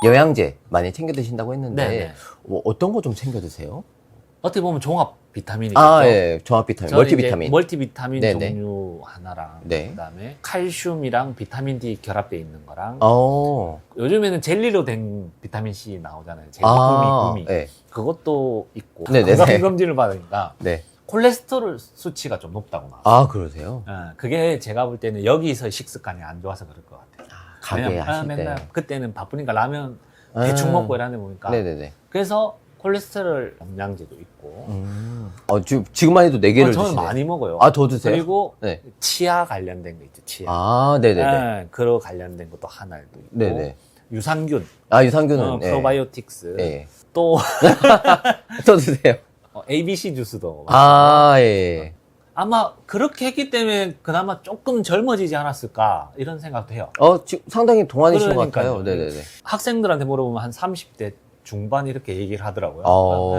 영양제 많이 챙겨 드신다고 했는데 네네. 어떤 거 좀 챙겨 드세요? 어떻게 보면 종합 비타민이죠. 예, 종합 비타민, 저는 멀티비타민. 이제 멀티비타민 네네. 종류 하나랑 네. 그다음에 칼슘이랑 비타민 D 결합되어 있는 거랑 어, 요즘에는 젤리로 된 비타민 C 나오잖아요. 젤리 구미. 네. 그것도 있고 네네네. 건강검진을 받으니까 네. 콜레스테롤 수치가 좀 높다고 나와요. 아, 그러세요? 그게 제가 볼 때는 여기서 식습관이 안 좋아서 그럴 것 같아요. 가게 왜냐면 하실 때. 맨날 그때는 바쁘니까 라면 대충 먹고 이러는데 보니까 네네네. 그래서 콜레스테롤 영양제도 있고 지금만 해도 4개를 저는 드시네요. 많이 먹어요. 아, 더 드세요? 그리고 네. 치아 관련된 거 있죠. 치아. 아, 네네네. 그로 관련된 것도 하나도 있고 네네. 유산균, 아, 유산균은. 예. 프로바이오틱스, 예. 또 더 드세요. ABC 주스도 아, 예. 아마 그렇게 했기 때문에 그나마 조금 젊어지지 않았을까 이런 생각도 해요. 지금 상당히 동안이신 것 같아요. 그러니까요. 네네네. 학생들한테 물어보면 한 30대 중반 이렇게 얘기를 하더라고요.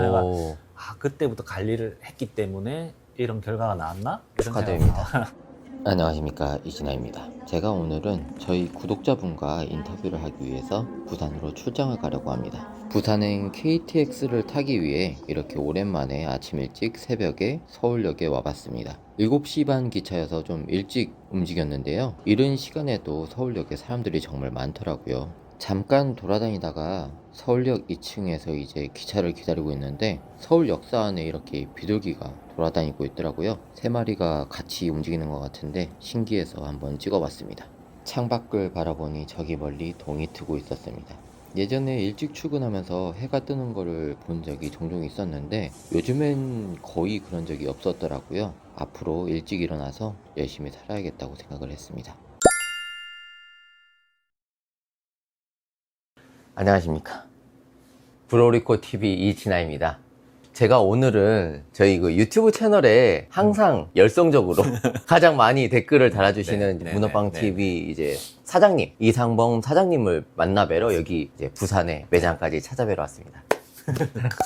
그래서 그때부터 관리를 했기 때문에 이런 결과가 나왔나? 이런 축하드립니다. 생각이 나와요. 안녕하십니까, 이진아입니다. 제가 오늘은 저희 구독자분과 인터뷰를 하기 위해서 부산으로 출장을 가려고 합니다. 부산행 KTX를 타기 위해 이렇게 오랜만에 아침 일찍 새벽에 서울역에 와봤습니다. 7시 반 기차여서 좀 일찍 움직였는데요. 이른 시간에도 서울역에 사람들이 정말 많더라고요. 잠깐 돌아다니다가 서울역 2층에서 이제 기차를 기다리고 있는데 서울 역사 안에 이렇게 비둘기가 돌아다니고 있더라고요. 3마리가 같이 움직이는 것 같은데 신기해서 한번 찍어봤습니다. 창밖을 바라보니 저기 멀리 동이 트고 있었습니다. 예전에 일찍 출근하면서 해가 뜨는 거를 본 적이 종종 있었는데 요즘엔 거의 그런 적이 없었더라고요. 앞으로 일찍 일어나서 열심히 살아야겠다고 생각을 했습니다. 안녕하십니까, 브로리코 TV 이진아입니다. 제가 오늘은 저희 그 유튜브 채널에 항상 열성적으로 가장 많이 댓글을 달아주시는 문어빵 TV 이제 사장님, 이상범 사장님을 만나 뵈러 여기 이제 부산에 매장까지 찾아뵈러 왔습니다.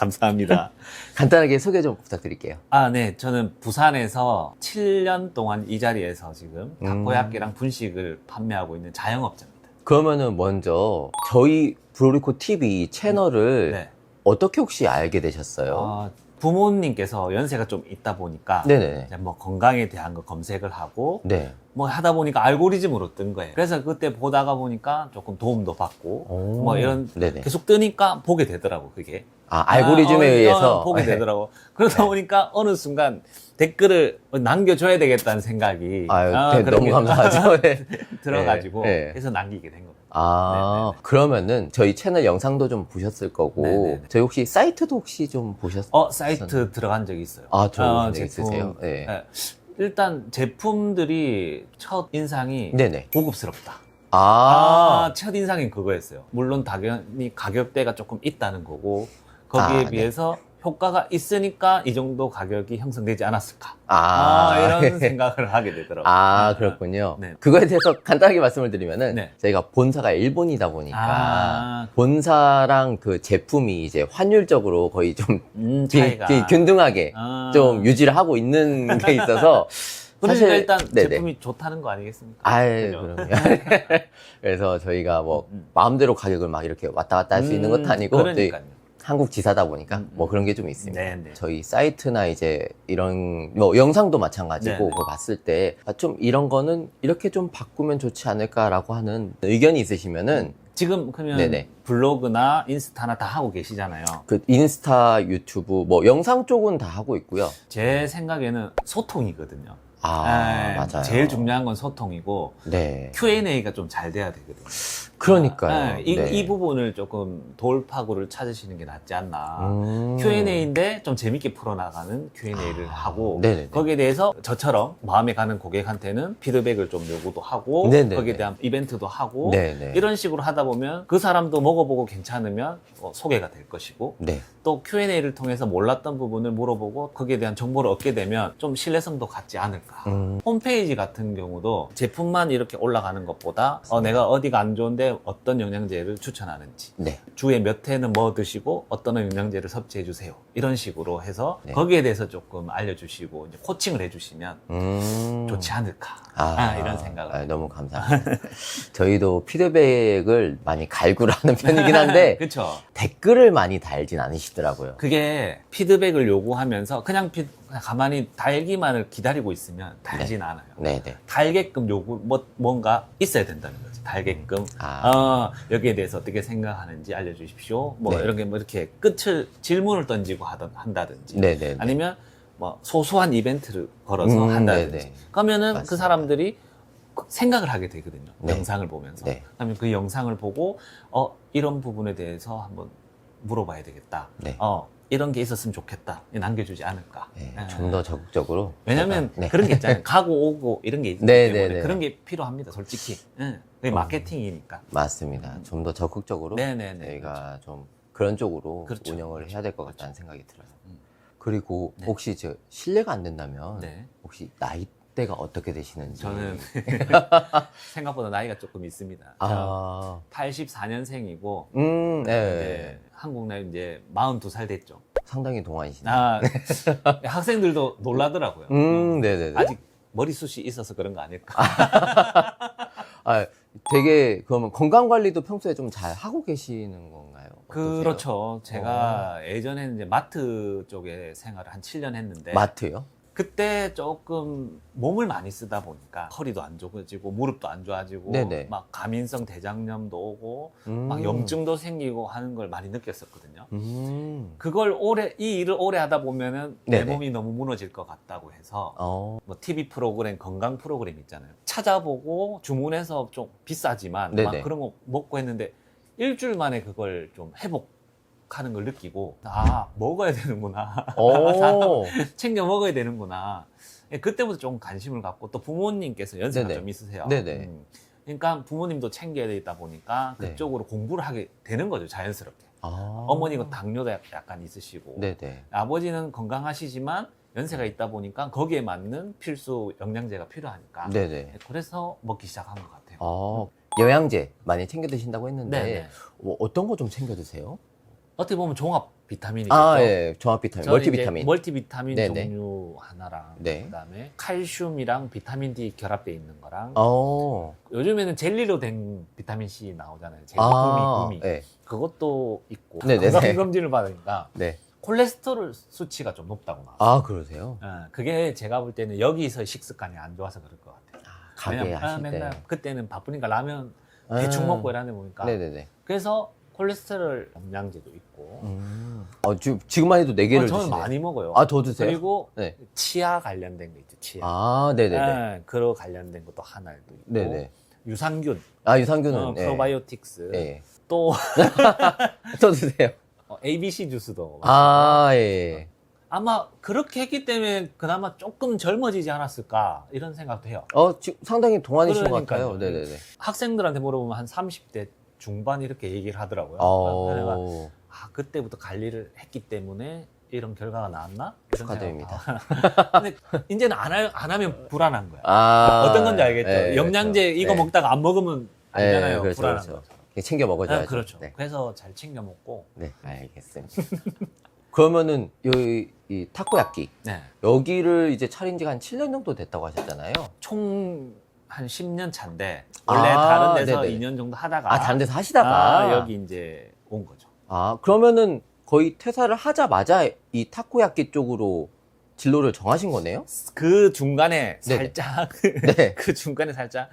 감사합니다. 간단하게 소개 좀 부탁드릴게요. 네. 저는 부산에서 7년 동안 이 자리에서 지금 타코야끼랑 분식을 판매하고 있는 자영업자입니다. 그러면은 먼저 저희 브로리코 TV 채널을 네. 어떻게 혹시 알게 되셨어요? 부모님께서 연세가 좀 있다 보니까 네네. 이제 뭐 건강에 대한 거 검색을 하고 네. 뭐 하다 보니까 알고리즘으로 뜬 거예요. 그래서 그때 보다가 보니까 조금 도움도 받고 뭐 이런 네네. 계속 뜨니까 보게 되더라고 그게. 알고리즘에 의해서 보게 되더라고. 그러다 보니까 어느 순간 댓글을 남겨줘야 되겠다는 생각이 너무 감사하죠. 네. 들어가지고 네. 그래서 남기게 된 겁니다. 그러면은 저희 채널 영상도 좀 보셨을 거고 네네네. 저희 혹시 사이트도 혹시 좀 보셨어요? 사이트 들어간 적이 있어요. 들어간 적 있으세요? 네. 네. 일단 제품들이 첫 인상이 네네. 고급스럽다. 첫 인상이 그거였어요. 물론 당연히 가격대가 조금 있다는 거고 거기에 비해서 효과가 있으니까 이 정도 가격이 형성되지 않았을까. 이런 생각을 하게 되더라고요. 그렇군요. 네. 그거에 대해서 간단하게 말씀을 드리면은 네. 저희가 본사가 일본이다 보니까 본사랑 그 제품이 이제 환율적으로 거의 좀 차이가 균등하게 좀 유지를 하고 있는 게 있어서 그러니까 일단 네네. 제품이 좋다는 거 아니겠습니까? 그럼요. 그래서 저희가 뭐 마음대로 가격을 막 이렇게 왔다 갔다 할 수 있는 것도 아니고 그러니까요. 저희 한국 지사다 보니까 뭐 그런 게 좀 있습니다. 네네. 저희 사이트나 이제 이런 뭐 영상도 마찬가지고 네네. 그거 봤을 때 좀 이런 거는 이렇게 좀 바꾸면 좋지 않을까라고 하는 의견이 있으시면은 지금 그러면 네네. 블로그나 인스타나 다 하고 계시잖아요. 그 인스타, 유튜브 뭐 영상 쪽은 다 하고 있고요. 제 생각에는 소통이거든요. 맞아요. 제일 중요한 건 소통이고 네. Q&A가 좀 잘 돼야 되거든요. 그러니까요. 이 부분을 조금 돌파구를 찾으시는 게 낫지 않나. 음. Q&A인데 좀 재밌게 풀어나가는 Q&A를 하고 네네네. 거기에 대해서 저처럼 마음에 가는 고객한테는 피드백을 좀 요구도 하고 네네네. 거기에 대한 이벤트도 하고 네네. 이런 식으로 하다 보면 그 사람도 먹어보고 괜찮으면 소개가 될 것이고 네. 또 Q&A를 통해서 몰랐던 부분을 물어보고 거기에 대한 정보를 얻게 되면 좀 신뢰성도 갖지 않을까. 홈페이지 같은 경우도 제품만 이렇게 올라가는 것보다 내가 어디가 안 좋은데 주에 어떤 영양제를 추천하는지, 네. 주에 몇 회는 뭐 드시고 어떤 영양제를 섭취해 주세요. 이런 식으로 해서 네. 거기에 대해서 조금 알려주시고 이제 코칭을 해주시면 좋지 않을까 이런 생각을. 너무 감사합니다. 저희도 피드백을 많이 갈구를 하는 편이긴 한데 그렇죠. 댓글을 많이 달진 않으시더라고요. 그게 피드백을 요구하면서 그냥 가만히 달기만을 기다리고 있으면 달진 않아요. 네네. 달게끔 뭔가 있어야 된다는 거지. 달게끔 여기에 대해서 어떻게 생각하는지 알려주십시오. 뭐 네. 이런 게 뭐 이렇게 질문을 던지고 한다든지, 네네. 아니면 뭐 소소한 이벤트를 걸어서 한다든지. 네네. 그러면은 맞습니다. 그 사람들이 생각을 하게 되거든요. 네. 영상을 보면서. 네. 그러면 그 영상을 보고 이런 부분에 대해서 한번 물어봐야 되겠다. 네. 이런 게 있었으면 좋겠다. 남겨주지 않을까. 네, 좀 더 적극적으로. 왜냐면 네. 그런 게 있잖아요. 가고 오고 이런 게 있기 네, 때문에 네, 네. 그런 게 필요합니다. 솔직히. 그게 마케팅이니까. 맞습니다. 좀 더 적극적으로 네네네. 저희가 좀 그런 쪽으로 그렇죠. 운영을 해야 될 것 같다는 생각이 들어요. 음. 그리고 네. 혹시 실례가 안 된다면 네. 혹시 나이대가 어떻게 되시는지? 저는 생각보다 나이가 조금 있습니다. 아, 84년생이고 네. 이제 한국 나이 이제 42살 됐죠. 상당히 동안이시네요. 학생들도 놀라더라고요. 네네네. 아직 머리숱이 있어서 그런 거 아닐까. 되게 그러면 건강 관리도 평소에 좀 잘 하고 계시는 건가요? 어떠세요? 그렇죠. 제가 예전에는 이제 마트 쪽에 생활을 한 7년 했는데 마트요? 그때 조금 몸을 많이 쓰다 보니까 허리도 안 좋아지고 무릎도 안 좋아지고 네네. 막 가민성 대장염도 오고 음. 막 염증도 생기고 하는 걸 많이 느꼈었거든요. 그걸 이 일을 오래 하다 보면은 내 네네. 몸이 너무 무너질 것 같다고 해서 어, TV 프로그램, 건강 프로그램 있잖아요. 찾아보고 주문해서 좀 비싸지만 네네. 막 그런 거 먹고 했는데 일주일 만에 그걸 좀 회복하는 걸 느끼고 먹어야 되는구나. 오. 챙겨 먹어야 되는구나. 그때부터 좀 관심을 갖고 또 부모님께서 연세가 네네. 좀 있으세요. 네네. 그러니까 부모님도 챙겨야 되다 보니까 네. 그쪽으로 공부를 하게 되는 거죠, 자연스럽게. 아. 어머니가 당뇨도 약간 있으시고 네네. 아버지는 건강하시지만 연세가 있다 보니까 거기에 맞는 필수 영양제가 필요하니까 네네. 그래서 먹기 시작한 것 같아요. 영양제 많이 챙겨 드신다고 했는데 네네. 어떤 거 좀 챙겨 드세요? 어떻게 보면 종합 비타민이죠. 예. 종합 비타민, 저는 멀티비타민. 이제 멀티비타민 네네. 종류 하나랑 네. 그다음에 칼슘이랑 비타민 D 결합되어 있는 거랑 어. 요즘에는 젤리로 된 비타민 C 나오잖아요. 젤리 구미. 네. 그것도 있고 네네네. 건강검진을 받으니까 네. 콜레스테롤 수치가 좀 높다고 나왔어요. 그러세요? 그게 제가 볼 때는 여기서 식습관이 안 좋아서 그럴 것 같아요. 가게 왜냐면 하실 때. 맨날 그때는 바쁘니까 라면 대충 먹고 이러다 보니까 네네네. 그래서 콜레스테롤 영양제도 있고 지금만 해도 4개를 저는 드시네요. 많이 먹어요. 더 드세요? 그리고 네. 치아 관련된 거 있죠. 치아. 네네네. 그로 관련된 것도 하나도 있고 네네. 유산균, 유산균은. 네. 프로바이오틱스, 네. 또 또 드세요. ABC 주스도 예. 아마 그렇게 했기 때문에 그나마 조금 젊어지지 않았을까 이런 생각도 해요. 상당히 동안이신 것 그러니까요. 같아요. 네네네. 학생들한테 물어보면 한 30대 중반 이렇게 얘기를 하더라고요. 그래서 그때부터 관리를 했기 때문에 이런 결과가 나왔나? 이런 축하드립니다. 근데 이제는 안 하면 불안한 거야. 어떤 건지 알겠죠? 네, 영양제 그렇죠. 이거 네. 먹다가 안 먹으면 안 되잖아요. 그렇죠, 불안한 그렇죠. 거. 챙겨 먹어줘야죠. 그렇죠. 네. 그래서 잘 챙겨 먹고. 네, 알겠습니다. 그러면은 이 타코야끼 네. 여기를 이제 차린 지가 한 7년 정도 됐다고 하셨잖아요. 총 한 10년 차인데 원래 다른 데서 네네. 2년 정도 하다가 다른 데서 하시다가 여기 이제 온 거죠. 그러면은 거의 퇴사를 하자마자 이 타코야끼 쪽으로 진로를 정하신 거네요? 그 중간에 네네. 살짝 네. 그 중간에 살짝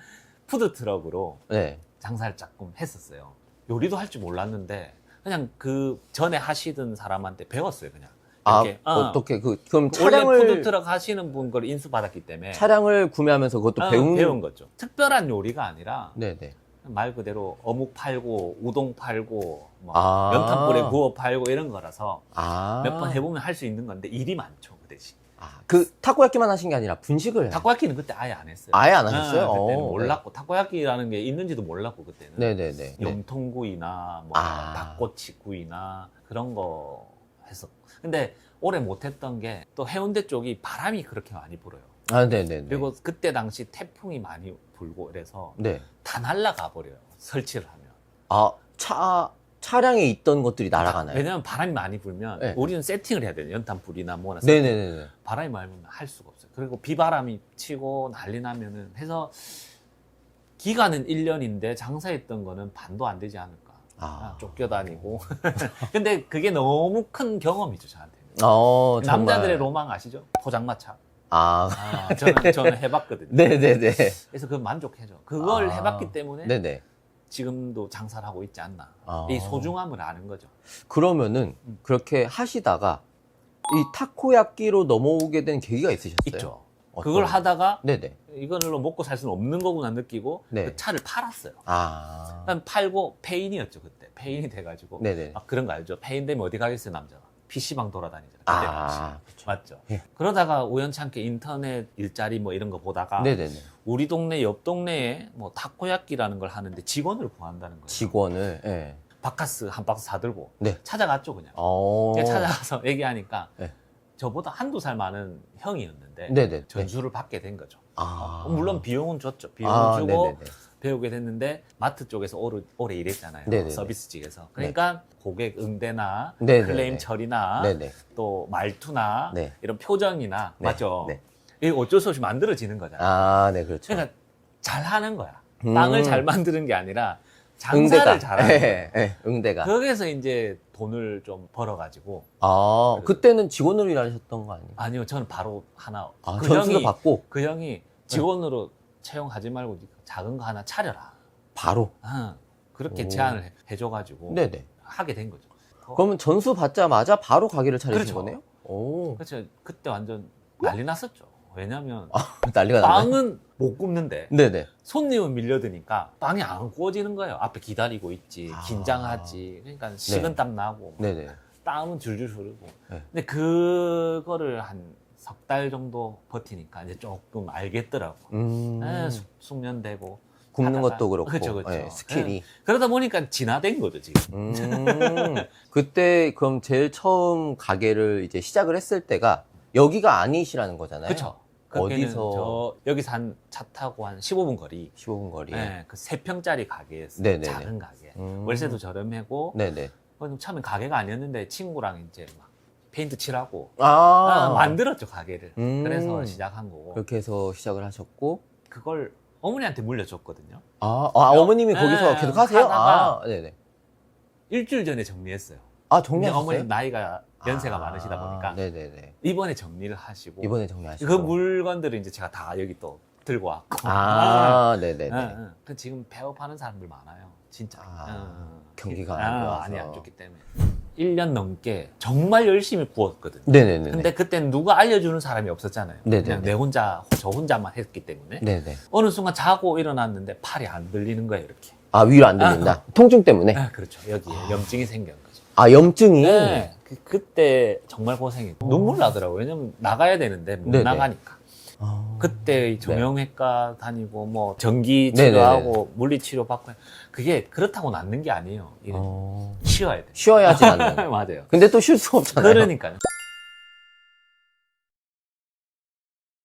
푸드 트럭으로 네. 장사를 조금 했었어요. 요리도 할 줄 몰랐는데 그냥 그 전에 하시던 사람한테 배웠어요, 그냥. 이렇게. 어떻게 그럼 원래 차량을 푸드트럭 하시는 분 걸 인수받았기 때문에 차량을 구매하면서 그것도 배운 거죠. 특별한 요리가 아니라 네네. 말 그대로 어묵 팔고 우동 팔고 뭐 아. 연탄불에 구워 팔고 이런 거라서 몇 번 아. 해보면 할 수 있는 건데 일이 많죠, 그 대신. 그 타코야끼만 하신 게 아니라 분식을 타코야끼는 그때 아예 안 했어요. 아예 안 하셨어요? 그때는 어, 몰랐고 타코야끼라는 게 있는지도 몰랐고 그때는. 네네네. 네. 염통구이나 뭐 아. 닭꼬치구이나 그런 거 했었. 근데 오래 못했던 게 또 해운대 쪽이 바람이 그렇게 많이 불어요. 네네네. 그리고 그때 당시 태풍이 많이 불고 이래서 네. 다 날아가 버려요. 설치를 하면. 아, 차량에 있던 것들이 날아가나요? 왜냐면 바람이 많이 불면 네. 우리는 세팅을 해야 돼요. 연탄불이나 뭐나. 네네네. 바람이 많이 불면 할 수가 없어요. 그리고 비바람이 치고 난리 나면은 해서 기간은 1년인데 장사했던 거는 반도 안 되지 않을까. 쫓겨다니고. 근데 그게 너무 큰 경험이죠, 저한테. 남자들의 로망 아시죠? 포장마차. 저는 해봤거든요. 네네네. 그래서 그 만족해죠. 그걸 해봤기 때문에 네네. 지금도 장사를 하고 있지 않나. 이 소중함을 아는 거죠. 그러면은 그렇게 하시다가 이 타코야끼로 넘어오게 된 계기가 있으셨어요? 있죠. 그걸 하다가 네네. 이걸로 먹고 살 수는 없는 거구나 느끼고 네. 그 차를 팔았어요. 아. 일단 팔고 폐인이었죠 그때. 폐인이 돼가지고 네네. 막 그런 거 알죠? 폐인 되면 어디 가겠어요 남자가? PC방 돌아다니잖아요. 그때 당시. 그쵸. 맞죠? 예. 그러다가 우연찮게 인터넷 일자리 뭐 이런 거 보다가 네네네. 우리 동네 옆 동네에 뭐 타코야끼라는 걸 하는데 직원을 구한다는 거예요. 직원을, 예. 바카스 한 박스 사들고 네. 찾아갔죠 그냥. 찾아가서 얘기하니까 네. 저보다 한두 살 많은 형이었는데 네네. 전수를 받게 된 거죠. 아. 물론 비용은 줬죠. 비용은 주고 네네네. 배우게 됐는데 마트 쪽에서 오래 일했잖아요. 네네네. 서비스직에서. 그러니까 고객 응대나 네네네. 클레임 처리나 네네. 또 말투나 네. 이런 표정이나 네. 맞죠? 네. 이게 어쩔 수 없이 만들어지는 거잖아요. 네, 그렇죠. 그러니까 잘하는 거야. 빵을 잘 만드는 게 아니라 장사를 응대가. 잘하는 거야. 응대가. 거기서 이제 돈을 좀 벌어가지고. 그때는 직원으로 일하셨던 거 아니에요? 아니요, 저는 바로 하나. 전수를 받고? 그 형이 직원으로 채용하지 말고 작은 거 하나 차려라. 바로? 그렇게 제안을 해줘가지고. 네네. 하게 된 거죠. 그러면 전수 받자마자 바로 가게를 차리신 그렇죠. 거네요? 오. 그렇죠. 그때 완전 난리 났었죠. 왜냐면 난리가 났네. 빵은 못 굽는데 네네. 손님은 밀려드니까 빵이 안 구워지는 거예요. 앞에 기다리고 있지, 긴장하지. 그러니까 식은땀 나고, 네네. 땀은 줄줄 흐르고. 네. 근데 그거를 한 석 달 정도 버티니까 이제 조금 알겠더라고. 숙련되고. 굽는 하다가. 것도 그렇고. 그렇죠. 스킬이. 그러다 보니까 진화된 거죠, 지금. 그때 그럼 제일 처음 가게를 이제 시작을 했을 때가 여기가 아니시라는 거잖아요. 그렇죠. 어디서? 여기서 차 타고 한 15분 거리. 15분 거리에. 네, 그 3평짜리 가게였어요. 네네네. 작은 가게. 월세도 저렴하고. 네네. 처음엔 가게가 아니었는데 친구랑 이제 막 페인트 칠하고 만들었죠 가게를. 그래서 시작한 거고. 그렇게 해서 시작을 하셨고 그걸 어머니한테 물려줬거든요. 어머님이 거기서 계속 하세요? 네네. 일주일 전에 정리했어요. 정리하셨어요? 어머니 나이가 연세가 많으시다 보니까 네네네. 이번에 정리를 하시고 이번에 정리하시고 그 물건들을 이제 제가 다 여기 또 들고 왔고. 네네네. 지금 폐업하는 사람들 많아요. 진짜. 경기가 안 좋아서. 많이 안 좋기 때문에. 1년 넘게 정말 열심히 구웠거든요. 네네네. 근데 그때는 누가 알려주는 사람이 없었잖아요. 네네네. 그냥 저 혼자만 했기 때문에. 네네. 어느 순간 자고 일어났는데 팔이 안 들리는 거예요, 이렇게. 위로 안 들린다? 통증 때문에? 그렇죠. 여기에 염증이 생긴 거죠. 염증이? 네. 그때 정말 고생했고. 눈물 나더라고요. 왜냐면 나가야 되는데 못 네네. 나가니까. 그때 정형외과 다니고 뭐 전기 네네네. 치료하고 물리 치료 받고 그게 그렇다고 낫는 게 아니에요. 이게 쉬어야 돼. 쉬어야지 낫는. 맞아요. 근데 또 쉴 수가 없잖아요. 그러니까요.